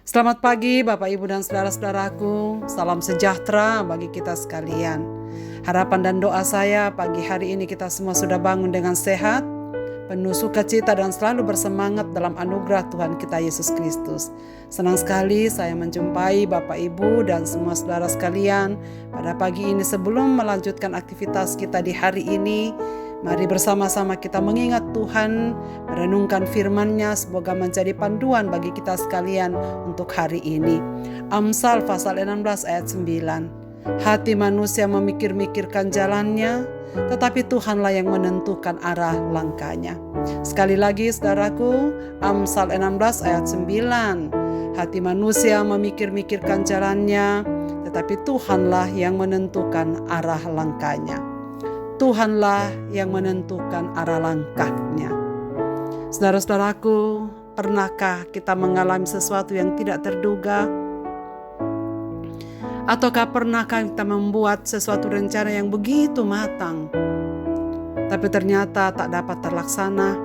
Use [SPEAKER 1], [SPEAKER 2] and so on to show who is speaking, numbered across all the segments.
[SPEAKER 1] Selamat pagi Bapak Ibu dan saudara-saudaraku, salam sejahtera bagi kita sekalian. Harapan dan doa saya pagi hari ini kita semua sudah bangun dengan sehat, penuh sukacita dan selalu bersemangat dalam anugerah Tuhan kita Yesus Kristus. Senang sekali saya menjumpai Bapak Ibu dan semua saudara sekalian pada pagi ini. Sebelum melanjutkan aktivitas kita di hari ini, mari bersama-sama kita mengingat Tuhan, merenungkan firman-Nya, semoga menjadi panduan bagi kita sekalian untuk hari ini. Amsal pasal 16 ayat 9. Hati manusia memikir-mikirkan jalannya, tetapi Tuhanlah yang menentukan arah langkahnya. Sekali lagi saudaraku, Amsal 16 ayat 9. Hati manusia memikir-mikirkan jalannya, tetapi Tuhanlah yang menentukan arah langkahnya. Tuhanlah yang menentukan arah langkahnya. Saudara-saudaraku, pernahkah kita mengalami sesuatu yang tidak terduga? Ataukah pernahkah kita membuat sesuatu rencana yang begitu matang, tapi ternyata tak dapat terlaksana?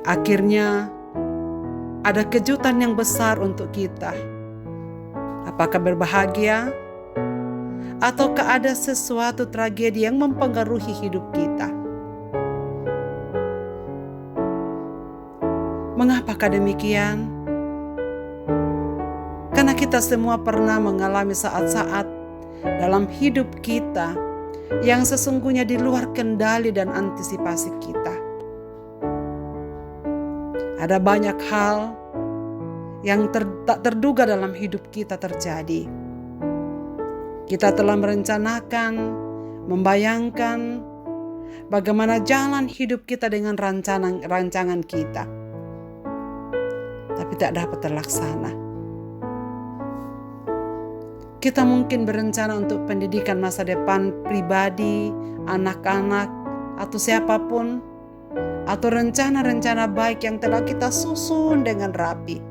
[SPEAKER 1] Akhirnya ada kejutan yang besar untuk kita. Apakah berbahagia? Ataukah ada sesuatu tragedi yang mempengaruhi hidup kita? Mengapakah demikian? Karena kita semua pernah mengalami saat-saat dalam hidup kita yang sesungguhnya di luar kendali dan antisipasi kita. Ada banyak hal yang tak terduga dalam hidup kita terjadi. Kita telah merencanakan, membayangkan bagaimana jalan hidup kita dengan rancangan kita, tapi tak dapat terlaksana. Kita mungkin berencana untuk pendidikan masa depan pribadi, anak-anak, atau siapapun, atau rencana-rencana baik yang telah kita susun dengan rapi.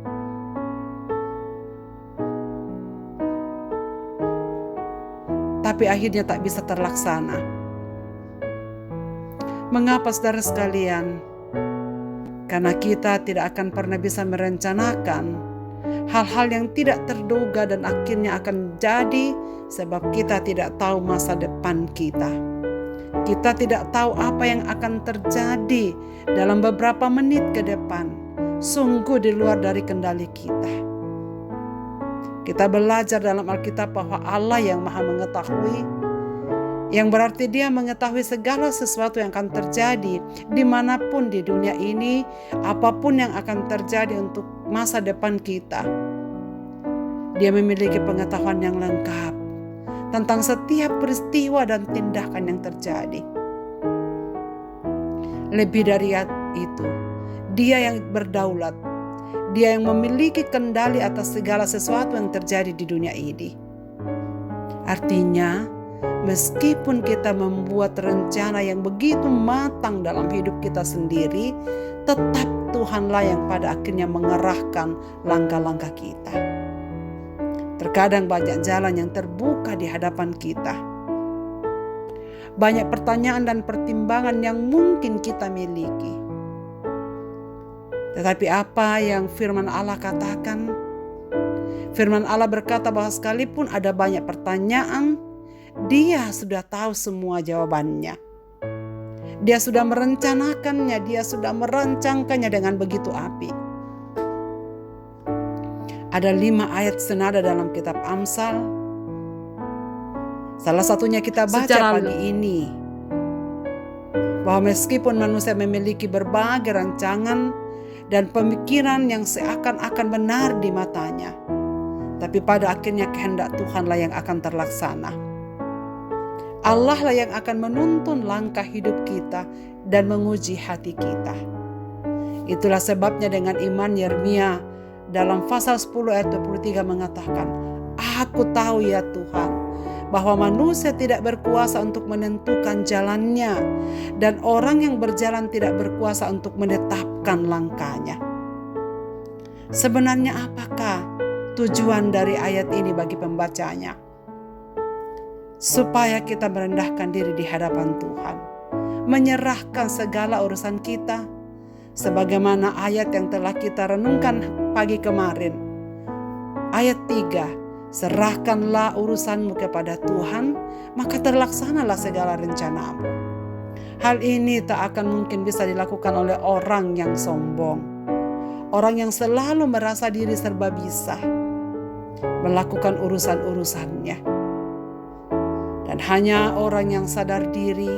[SPEAKER 1] Tapi akhirnya tak bisa terlaksana. Mengapa saudara sekalian? Karena kita tidak akan pernah bisa merencanakan hal-hal yang tidak terduga dan akhirnya akan jadi sebab kita tidak tahu masa depan kita. Kita tidak tahu apa yang akan terjadi dalam beberapa menit ke depan. Sungguh di luar dari kendali kita. Kita belajar dalam Alkitab bahwa Allah yang Maha Mengetahui, yang berarti Dia mengetahui segala sesuatu yang akan terjadi dimanapun di dunia ini, apapun yang akan terjadi untuk masa depan kita. Dia memiliki pengetahuan yang lengkap tentang setiap peristiwa dan tindakan yang terjadi. Lebih dari itu, Dia yang berdaulat, Dia yang memiliki kendali atas segala sesuatu yang terjadi di dunia ini. Artinya, meskipun kita membuat rencana yang begitu matang dalam hidup kita sendiri, tetap Tuhanlah yang pada akhirnya mengerahkan langkah-langkah kita. Terkadang banyak jalan yang terbuka di hadapan kita. Banyak pertanyaan dan pertimbangan yang mungkin kita miliki. Tetapi apa yang firman Allah katakan? Firman Allah berkata bahwa sekalipun ada banyak pertanyaan, Dia sudah tahu semua jawabannya. Dia sudah merencanakannya, Dia sudah merancangkannya dengan begitu api. Ada 5 ayat senada dalam kitab Amsal. Salah satunya kita baca pagi ini. Bahwa meskipun manusia memiliki berbagai rancangan dan pemikiran yang seakan-akan benar di matanya, tapi pada akhirnya kehendak Tuhanlah yang akan terlaksana. Allah lah yang akan menuntun langkah hidup kita dan menguji hati kita. Itulah sebabnya dengan iman Yeremia dalam pasal 10 ayat 23 mengatakan, "Aku tahu ya Tuhan, bahwa manusia tidak berkuasa untuk menentukan jalannya, dan orang yang berjalan tidak berkuasa untuk menetapkan langkahnya." Sebenarnya apakah tujuan dari ayat ini bagi pembacanya? Supaya kita merendahkan diri di hadapan Tuhan, menyerahkan segala urusan kita, Sebagaimana ayat yang telah kita renungkan pagi kemarin. Ayat 3, serahkanlah urusanmu kepada Tuhan, maka terlaksanalah segala rencanamu. Hal ini tak akan mungkin bisa dilakukan oleh orang yang sombong. Orang yang selalu merasa diri serba bisa melakukan urusan-urusannya. Dan hanya orang yang sadar diri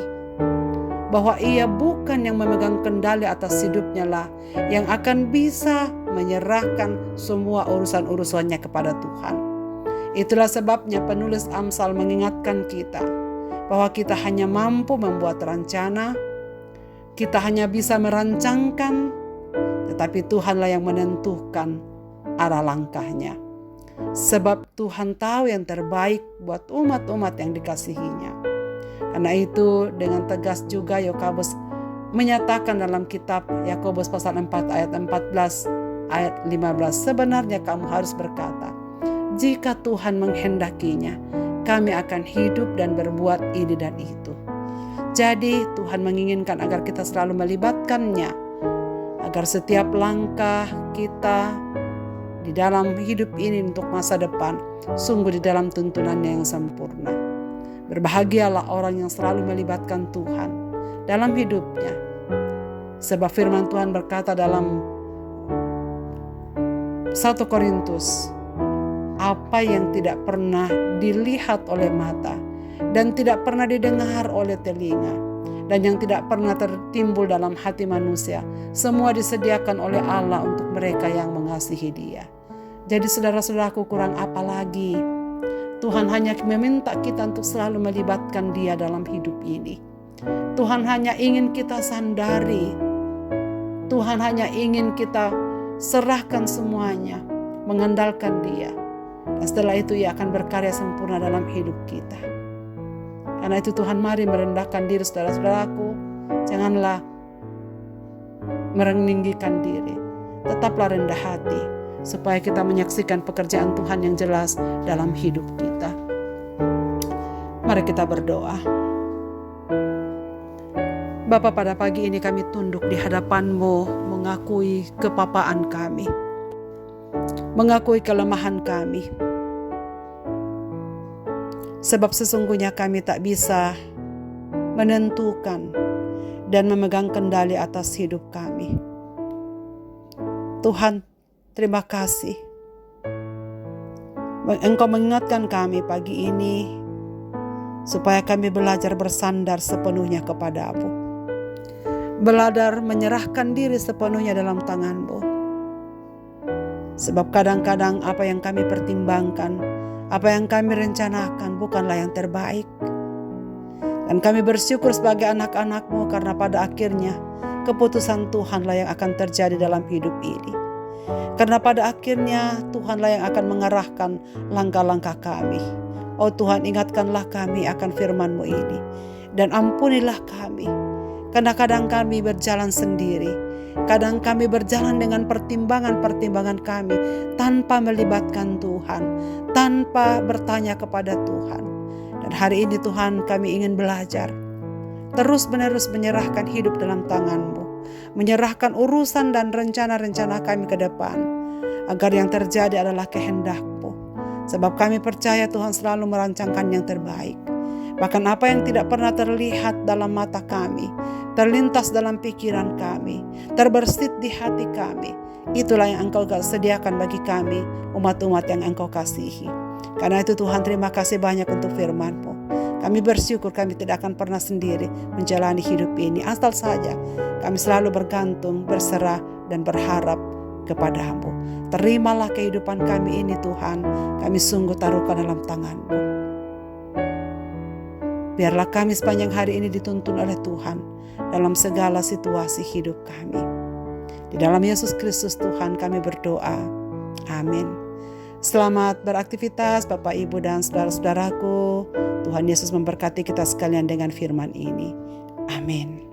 [SPEAKER 1] bahwa ia bukan yang memegang kendali atas hidupnya lah yang akan bisa menyerahkan semua urusan-urusannya kepada Tuhan. Itulah sebabnya penulis Amsal mengingatkan kita bahwa kita hanya mampu membuat rencana, kita hanya bisa merancangkan, tetapi Tuhanlah yang menentukan arah langkahnya. Sebab Tuhan tahu yang terbaik buat umat-umat yang dikasihinya. Karena itu dengan tegas juga Yakobus menyatakan dalam kitab Yakobus pasal 4 ayat 14 ayat 15, sebenarnya kamu harus berkata, jika Tuhan menghendakinya, kami akan hidup dan berbuat ini dan itu. Jadi Tuhan menginginkan agar kita selalu melibatkannya, agar setiap langkah kita di dalam hidup ini untuk masa depan sungguh di dalam tuntunannya yang sempurna. Berbahagialah orang yang selalu melibatkan Tuhan dalam hidupnya. Sebab firman Tuhan berkata dalam 1 Korintus, apa yang tidak pernah dilihat oleh mata dan tidak pernah didengar oleh telinga dan yang tidak pernah tertimbul dalam hati manusia, semua disediakan oleh Allah untuk mereka yang mengasihi Dia. Jadi saudara-saudaraku, kurang apa lagi? Tuhan hanya meminta kita untuk selalu melibatkan Dia dalam hidup ini. Tuhan hanya ingin kita sandari. Tuhan hanya ingin kita serahkan semuanya, mengandalkan Dia. Dan setelah itu Ia akan berkarya sempurna dalam hidup kita. Karena itu Tuhan, mari merendahkan diri saudara-saudaraku. Janganlah meninggikan diri. Tetaplah rendah hati, supaya kita menyaksikan pekerjaan Tuhan yang jelas dalam hidup kita. Mari kita berdoa. Bapa, pada pagi ini kami tunduk di hadapan-Mu, mengakui kepapaan kami, mengakui kelemahan kami. Sebab sesungguhnya kami tak bisa menentukan dan memegang kendali atas hidup kami. Tuhan, terima kasih. Engkau mengingatkan kami pagi ini supaya kami belajar bersandar sepenuhnya kepadamu. Belajar menyerahkan diri sepenuhnya dalam tangan-Mu. Sebab kadang-kadang apa yang kami pertimbangkan, apa yang kami rencanakan bukanlah yang terbaik. Dan kami bersyukur sebagai anak-anak-Mu karena pada akhirnya keputusan Tuhanlah yang akan terjadi dalam hidup ini. Karena pada akhirnya Tuhanlah yang akan mengarahkan langkah-langkah kami. Oh Tuhan, ingatkanlah kami akan firman-Mu ini. Dan ampunilah kami. Karena kadang kami berjalan sendiri. Kadang kami berjalan dengan pertimbangan-pertimbangan kami tanpa melibatkan Tuhan, tanpa bertanya kepada Tuhan. Dan hari ini Tuhan, kami ingin belajar terus-menerus menyerahkan hidup dalam tangan-Mu, menyerahkan urusan dan rencana-rencana kami ke depan, agar yang terjadi adalah kehendak-Mu. Sebab kami percaya Tuhan selalu merancangkan yang terbaik. Bahkan apa yang tidak pernah terlihat dalam mata kami, terlintas dalam pikiran kami, terbersit di hati kami, itulah yang Engkau sediakan bagi kami, umat-umat yang Engkau kasihi. Karena itu Tuhan, terima kasih banyak untuk firman-Mu. Kami bersyukur kami tidak akan pernah sendiri menjalani hidup ini. Asal saja kami selalu bergantung, berserah, dan berharap kepada-Mu. Terimalah kehidupan kami ini Tuhan, kami sungguh taruhkan dalam tangan-Mu. Biarlah kami sepanjang hari ini dituntun oleh Tuhan dalam segala situasi hidup kami. Di dalam Yesus Kristus Tuhan kami berdoa. Amin. Selamat beraktivitas Bapak, Ibu, dan saudara-saudaraku. Tuhan Yesus memberkati kita sekalian dengan firman ini. Amin.